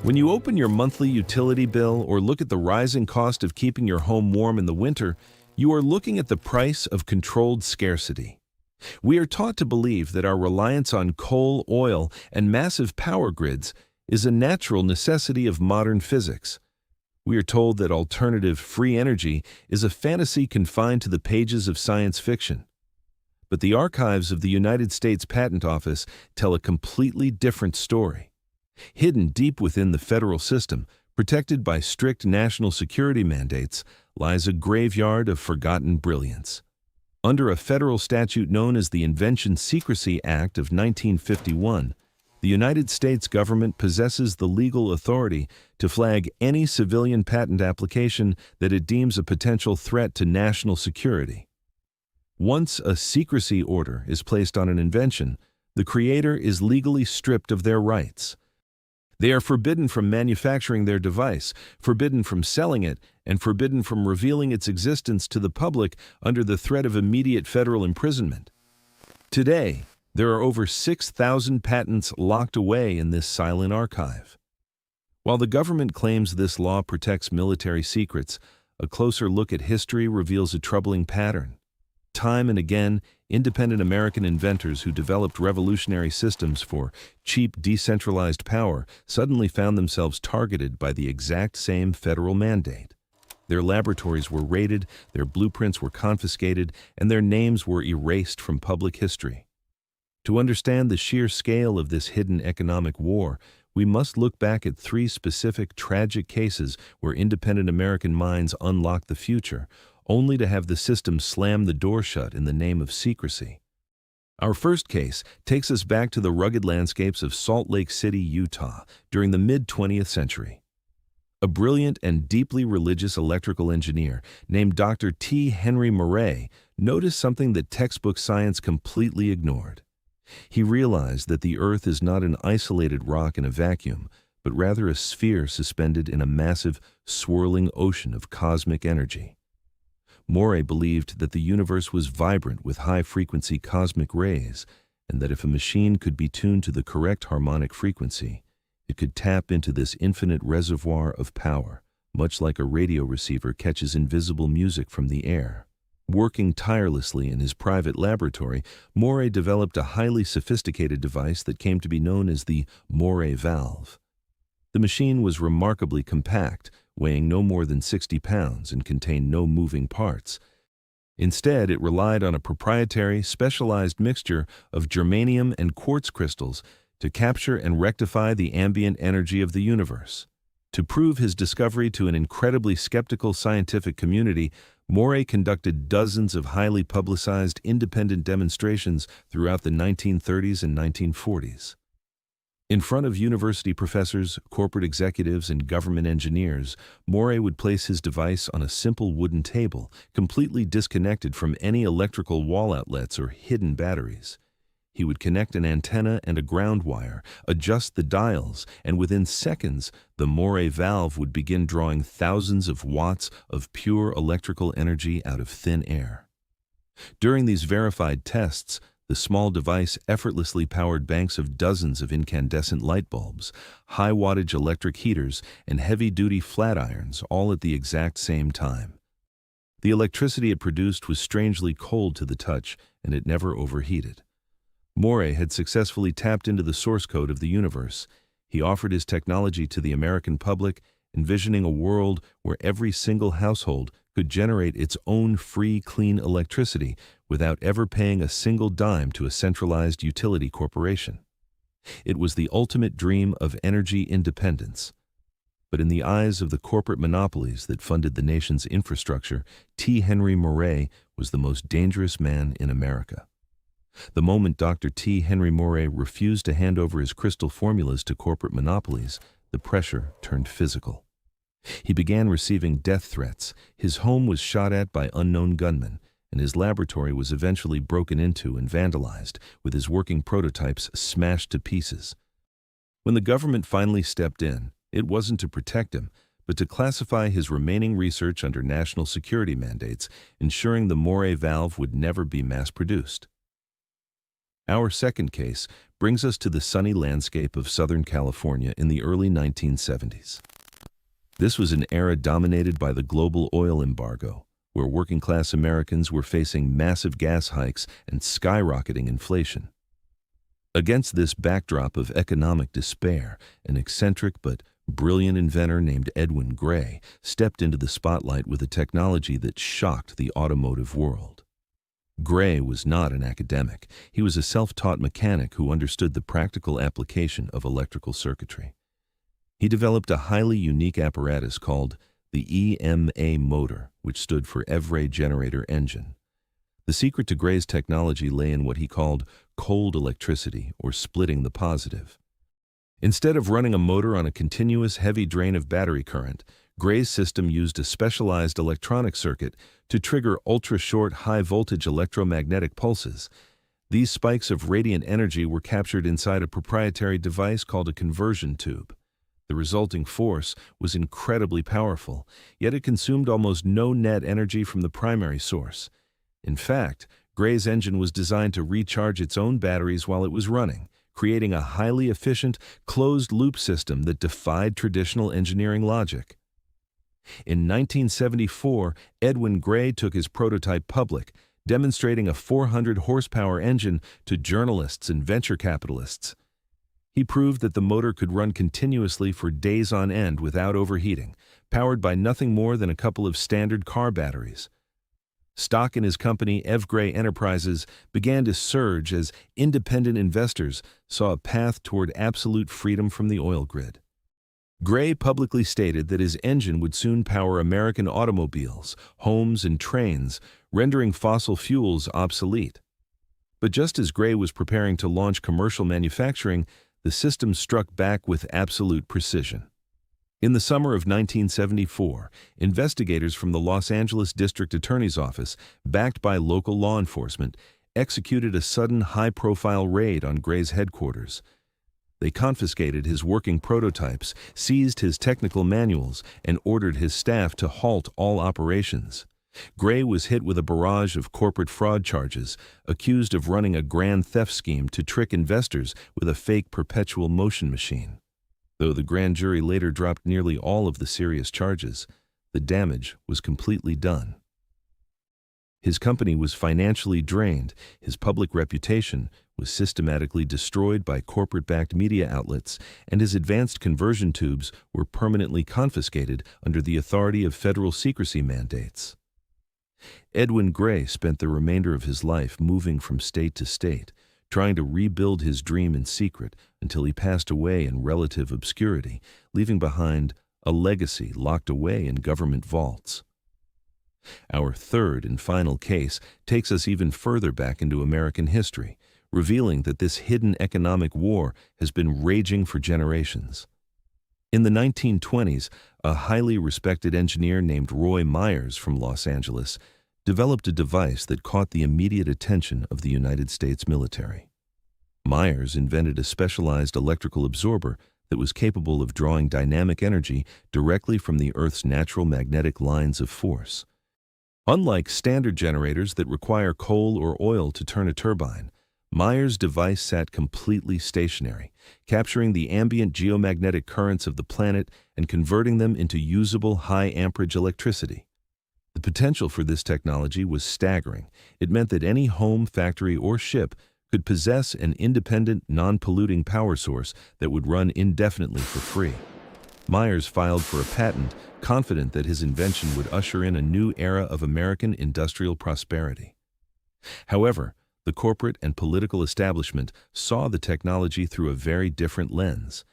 When you open your monthly utility bill or look at the rising cost of keeping your home warm in the winter, you are looking at the price of controlled scarcity. We are taught to believe that our reliance on coal, oil, and massive power grids is a natural necessity of modern physics. We are told that alternative, free energy is a fantasy confined to the pages of science fiction. But the archives of the United States Patent Office tell a completely different story. Hidden deep within the federal system, protected by strict national security mandates, lies a graveyard of forgotten brilliance. Under a federal statute known as the Invention Secrecy Act of 1951, the United States government possesses the legal authority to flag any civilian patent application that it deems a potential threat to national security. Once a secrecy order is placed on an invention, the creator is legally stripped of their rights. They are forbidden from manufacturing their device, forbidden from selling it, and forbidden from revealing its existence to the public under the threat of immediate federal imprisonment. Today, there are over 6,000 patents locked away in this silent archive. While the government claims this law protects military secrets, a closer look at history reveals a troubling pattern. Time and again, independent American inventors who developed revolutionary systems for cheap, decentralized power suddenly found themselves targeted by the exact same federal mandate. Their laboratories were raided, their blueprints were confiscated, and their names were erased from public history. To understand the sheer scale of this hidden economic war, we must look back at three specific tragic cases where independent American minds unlocked the future, only to have the system slam the door shut in the name of secrecy. Our first case takes us back to the rugged landscapes of Salt Lake City, Utah, during the mid-20th century. A brilliant and deeply religious electrical engineer named Dr. T. Henry Moray noticed something that textbook science completely ignored. He realized that the Earth is not an isolated rock in a vacuum, but rather a sphere suspended in a massive, swirling ocean of cosmic energy. Moray believed that the universe was vibrant with high-frequency cosmic rays, and that if a machine could be tuned to the correct harmonic frequency, it could tap into this infinite reservoir of power, much like a radio receiver catches invisible music from the air. Working tirelessly in his private laboratory, Moray developed a highly sophisticated device that came to be known as the Moray Valve. The machine was remarkably compact, weighing no more than 60 pounds and contained no moving parts. Instead, it relied on a proprietary, specialized mixture of germanium and quartz crystals to capture and rectify the ambient energy of the universe. To prove his discovery to an incredibly skeptical scientific community, Moray conducted dozens of highly publicized independent demonstrations throughout the 1930s and 1940s. In front of university professors, corporate executives, and government engineers, Moray would place his device on a simple wooden table, completely disconnected from any electrical wall outlets or hidden batteries. He would connect an antenna and a ground wire, adjust the dials, and within seconds, the Moray valve would begin drawing thousands of watts of pure electrical energy out of thin air. During these verified tests, the small device effortlessly powered banks of dozens of incandescent light bulbs, high-wattage electric heaters, and heavy-duty flat irons, all at the exact same time. The electricity it produced was strangely cold to the touch, and it never overheated. Moray had successfully tapped into the source code of the universe. He offered his technology to the American public, envisioning a world where every single household could generate its own free, clean electricity without ever paying a single dime to a centralized utility corporation. It was the ultimate dream of energy independence. But in the eyes of the corporate monopolies that funded the nation's infrastructure, T. Henry Moray was the most dangerous man in America. The moment Dr. T. Henry Moray refused to hand over his crystal formulas to corporate monopolies, the pressure turned physical. He began receiving death threats, his home was shot at by unknown gunmen, and his laboratory was eventually broken into and vandalized, with his working prototypes smashed to pieces. When the government finally stepped in, it wasn't to protect him, but to classify his remaining research under national security mandates, ensuring the Moray valve would never be mass-produced. Our second case brings us to the sunny landscape of Southern California in the early 1970s. This was an era dominated by the global oil embargo, where working-class Americans were facing massive gas hikes and skyrocketing inflation. Against this backdrop of economic despair, an eccentric but brilliant inventor named Edwin Gray stepped into the spotlight with a technology that shocked the automotive world. Gray was not an academic. He was a self-taught mechanic who understood the practical application of electrical circuitry. He developed a highly unique apparatus called the EMA motor, which stood for Evray Generator Engine. The secret to Gray's technology lay in what he called cold electricity, or splitting the positive. Instead of running a motor on a continuous heavy drain of battery current, Gray's system used a specialized electronic circuit to trigger ultra-short high-voltage electromagnetic pulses. These spikes of radiant energy were captured inside a proprietary device called a conversion tube. The resulting force was incredibly powerful, yet it consumed almost no net energy from the primary source. In fact, Gray's engine was designed to recharge its own batteries while it was running, creating a highly efficient, closed-loop system that defied traditional engineering logic. In 1974, Edwin Gray took his prototype public, demonstrating a 400-horsepower engine to journalists and venture capitalists. He proved that the motor could run continuously for days on end without overheating, powered by nothing more than a couple of standard car batteries. Stock in his company, Gray Enterprises, began to surge as independent investors saw a path toward absolute freedom from the oil grid. Gray publicly stated that his engine would soon power American automobiles, homes, and trains, rendering fossil fuels obsolete. But just as Gray was preparing to launch commercial manufacturing, the system struck back with absolute precision. In the summer of 1974, investigators from the Los Angeles District Attorney's Office, backed by local law enforcement, executed a sudden high-profile raid on Gray's headquarters. They confiscated his working prototypes, seized his technical manuals, and ordered his staff to halt all operations. Gray was hit with a barrage of corporate fraud charges, accused of running a grand theft scheme to trick investors with a fake perpetual motion machine. Though the grand jury later dropped nearly all of the serious charges, the damage was completely done. His company was financially drained, his public reputation was systematically destroyed by corporate-backed media outlets, and his advanced conversion tubes were permanently confiscated under the authority of federal secrecy mandates. Edwin Gray spent the remainder of his life moving from state to state, trying to rebuild his dream in secret until he passed away in relative obscurity, leaving behind a legacy locked away in government vaults. Our third and final case takes us even further back into American history, revealing that this hidden economic war has been raging for generations. In the 1920s, a highly respected engineer named Roy Myers from Los Angeles developed a device that caught the immediate attention of the United States military. Myers invented a specialized electrical absorber that was capable of drawing dynamic energy directly from the Earth's natural magnetic lines of force. Unlike standard generators that require coal or oil to turn a turbine, Myers' device sat completely stationary, capturing the ambient geomagnetic currents of the planet and converting them into usable high-amperage electricity. The potential for this technology was staggering. It meant that any home, factory, or ship could possess an independent, non-polluting power source that would run indefinitely for free. Myers filed for a patent, confident that his invention would usher in a new era of American industrial prosperity. However, the corporate and political establishment saw the technology through a very different lens.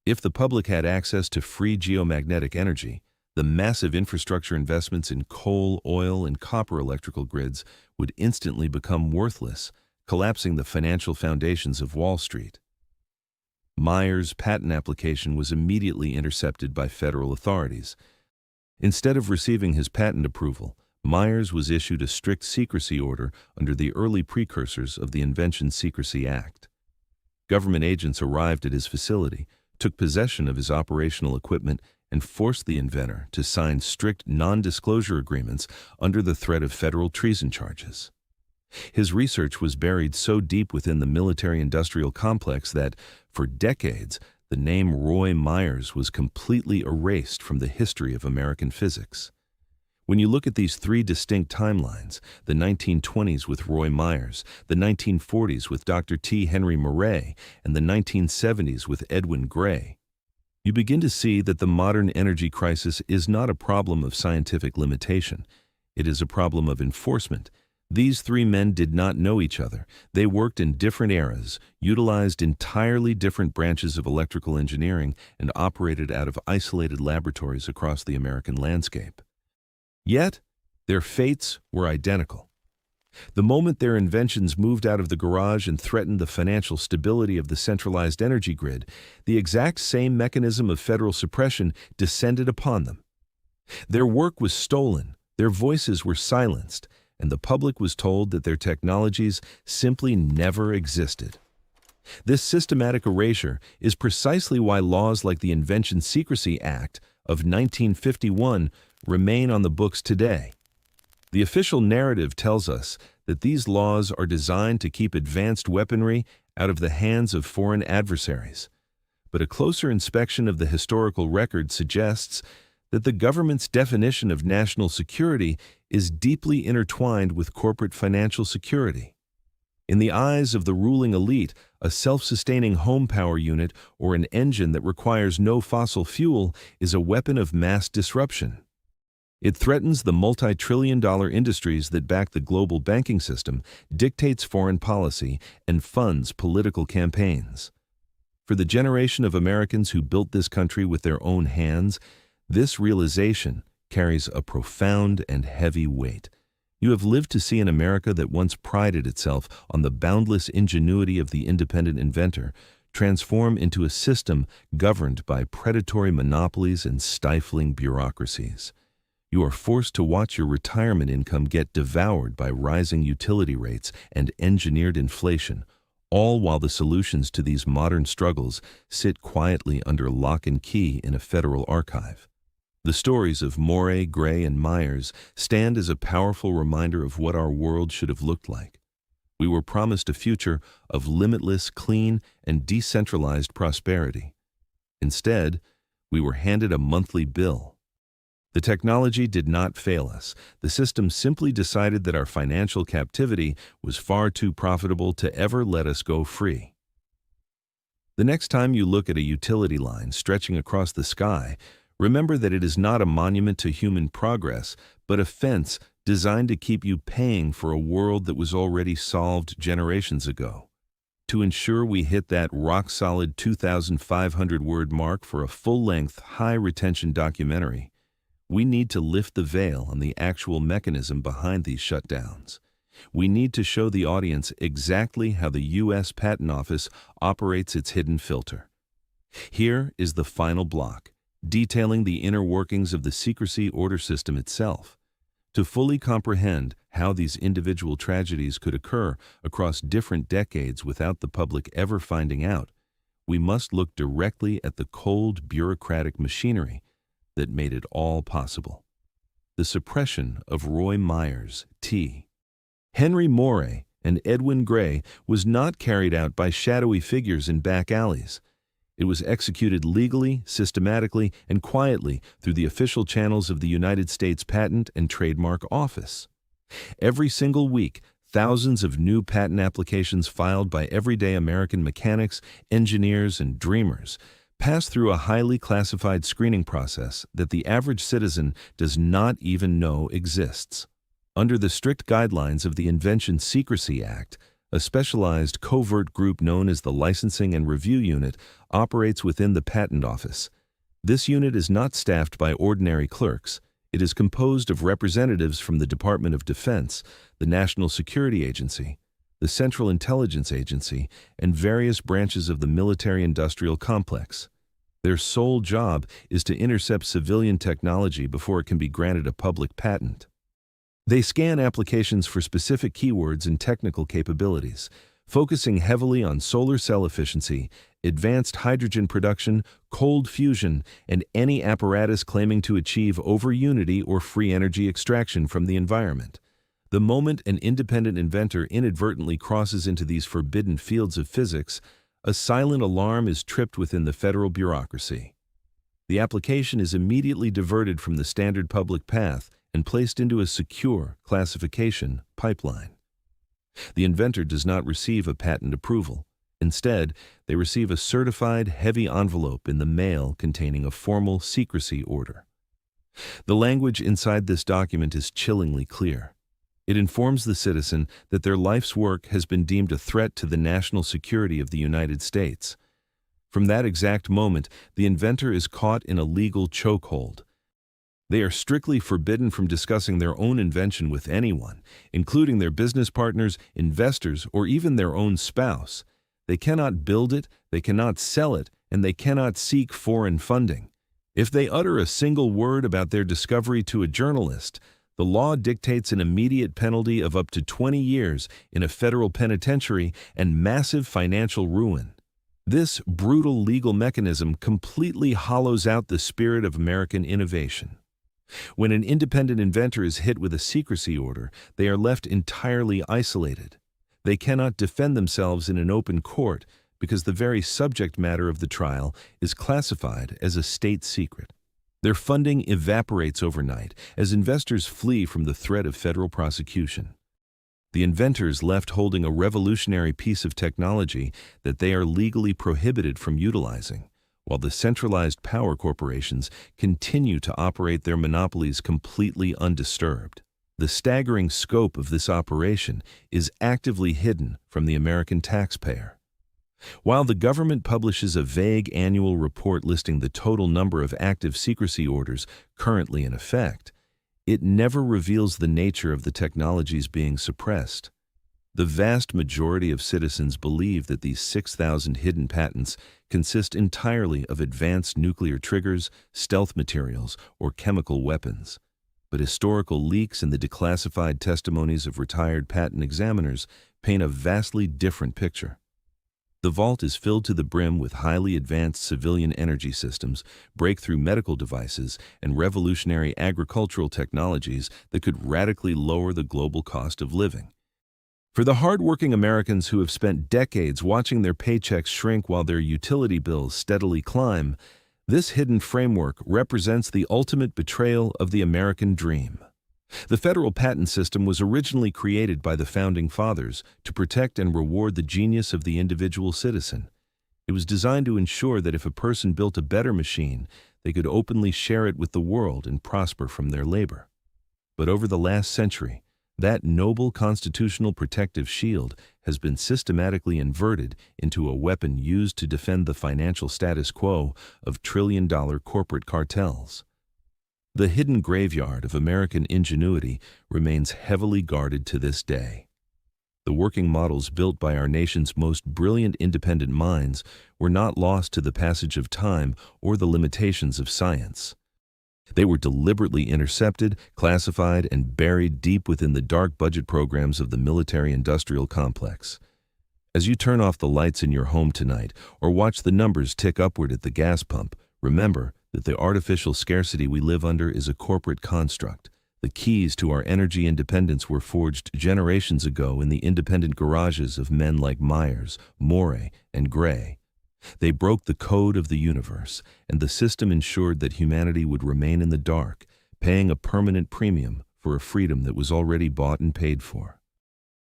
If the public had access to free geomagnetic energy, the massive infrastructure investments in coal, oil, and copper electrical grids would instantly become worthless, collapsing the financial foundations of Wall Street. Myers' patent application was immediately intercepted by federal authorities. Instead of receiving his patent approval, Myers was issued a strict secrecy order under the early precursors of the Invention Secrecy Act. Government agents arrived at his facility, took possession of his operational equipment, and forced the inventor to sign strict non-disclosure agreements under the threat of federal treason charges. His research was buried so deep within the military-industrial complex that, for decades, the name Roy Myers was completely erased from the history of American physics. When you look at these three distinct timelines, the 1920s with Roy Myers, the 1940s with Dr. T. Henry Moray, and the 1970s with Edwin Gray, you begin to see that the modern energy crisis is not a problem of scientific limitation. It is a problem of enforcement. These three men did not know each other. They worked in different eras, utilized entirely different branches of electrical engineering, and operated out of isolated laboratories across the American landscape. Yet, their fates were identical. The moment their inventions moved out of the garage and threatened the financial stability of the centralized energy grid, the exact same mechanism of federal suppression descended upon them. Their work was stolen, their voices were silenced, and the public was told that their technologies simply never existed. This systematic erasure is precisely why laws like the Invention Secrecy Act of 1951 remain on the books today. The official narrative tells us that these laws are designed to keep advanced weaponry out of the hands of foreign adversaries. But a closer inspection of the historical record suggests that the government's definition of national security is deeply intertwined with corporate financial security. In the eyes of the ruling elite, a self-sustaining home power unit or an engine that requires no fossil fuel is a weapon of mass disruption. It threatens the multi-trillion-dollar industries that back the global banking system, dictates foreign policy, and funds political campaigns. For the generation of Americans who built this country with their own hands, this realization carries a profound and heavy weight. You have lived to see an America that once prided itself on the boundless ingenuity of the independent inventor transform into a system governed by predatory monopolies and stifling bureaucracies. You are forced to watch your retirement income get devoured by rising utility rates and engineered inflation, all while the solutions to these modern struggles sit quietly under lock and key in a federal archive. The stories of Moray, Gray, and Myers stand as a powerful reminder of what our world should have looked like. We were promised a future of limitless, clean, and decentralized prosperity. Instead, we were handed a monthly bill. The technology did not fail us. The system simply decided that our financial captivity was far too profitable to ever let us go free. The next time you look at a utility line stretching across the sky, remember that it is not a monument to human progress, but a fence designed to keep you paying for a world that was already solved generations ago. To ensure we hit that rock-solid 2,500-word mark for a full-length, high-retention documentary, we need to lift the veil on the actual mechanism behind these shutdowns. We need to show the audience exactly how the U.S. Patent Office operates its hidden filter. Here is the final block, detailing the inner workings of the secrecy order system itself. To fully comprehend how these individual tragedies could occur across different decades without the public ever finding out, we must look directly at the cold bureaucratic machinery that made it all possible. The suppression of Roy Myers, T. Henry Moray, and Edwin Gray was not carried out by shadowy figures in back alleys. It was executed legally, systematically, and quietly through the official channels of the United States Patent and Trademark Office. Every single week, thousands of new patent applications filed by everyday American mechanics, engineers, and dreamers pass through a highly classified screening process that the average citizen does not even know exists. Under the strict guidelines of the Invention Secrecy Act, a specialized covert group known as the Licensing and Review Unit operates within the Patent Office. This unit is not staffed by ordinary clerks. It is composed of representatives from the Department of Defense, the National Security Agency, the Central Intelligence Agency, and various branches of the military-industrial complex. Their sole job is to intercept civilian technology before it can be granted a public patent. They scan applications for specific keywords and technical capabilities, focusing heavily on solar cell efficiency, advanced hydrogen production, cold fusion, and any apparatus claiming to achieve over-unity or free energy extraction from the environment. The moment an independent inventor inadvertently crosses into these forbidden fields of physics, a silent alarm is tripped within the federal bureaucracy. The application is immediately diverted from the standard public path and placed into a secure classification pipeline. The inventor does not receive a patent approval. Instead, they receive a certified heavy envelope in the mail containing a formal secrecy order. The language inside this document is chillingly clear. It informs the citizen that their life's work has been deemed a threat to the national security of the United States. From that exact moment, the inventor is caught in a legal chokehold. They are strictly forbidden from discussing their own invention with anyone, including their business partners, investors, or even their own spouse. They cannot build it, they cannot sell it, and they cannot seek foreign funding. If they utter a single word about their discovery to a journalist, the law dictates an immediate penalty of up to 20 years in a federal penitentiary and massive financial ruin. This brutal legal mechanism completely hollows out the spirit of American innovation. When an independent inventor is hit with a secrecy order, they are left entirely isolated. They cannot defend themselves in an open court because the very subject matter of the trial is classified as a state secret. Their funding evaporates overnight as investors flee from the threat of federal prosecution. The inventors left holding a revolutionary piece of technology that they are legally prohibited from utilizing, while the centralized power corporations continue to operate their monopolies completely undisturbed. The staggering scope of this operation is actively hidden from the American taxpayer. While the government publishes a vague annual report listing the total number of active secrecy orders currently in effect, it never reveals the nature of the technologies being suppressed. The vast majority of citizens believe that these 6,000 hidden patents consist entirely of advanced nuclear triggers, stealth materials, or chemical weapons. But historical leaks and the declassified testimonies of retired patent examiners paint a vastly different picture. The vault is filled to the brim with highly advanced civilian energy systems, breakthrough medical devices, and revolutionary agricultural technologies that could radically lower the global cost of living. For the hardworking Americans who have spent decades watching their paychecks shrink while their utility bills steadily climb, this hidden framework represents the ultimate betrayal of the American dream. The federal patent system was originally created by the Founding Fathers to protect and reward the genius of the individual citizen. It was designed to ensure that if a person built a better machine, they could openly share it with the world and prosper from their labor. But over the last century, that noble constitutional protective shield has been systematically inverted into a weapon used to defend the financial status quo of trillion-dollar corporate cartels. The hidden graveyard of American ingenuity remains heavily guarded to this day. The working models built by our nation's most brilliant independent minds were not lost to the passage of time or the limitations of science. They were deliberately intercepted, classified, and buried deep within the dark budget programs of the military-industrial complex. As you turn off the lights in your home tonight or watch the numbers tick upward at the gas pump, remember that the artificial scarcity we live under is a corporate construct. The keys to our energy independence were forged generations ago in the independent garages of men like Myers, Moray, and Gray. They broke the code of the universe, and the system ensured that humanity would remain in the dark, paying a permanent premium for a freedom that was already bought and paid for.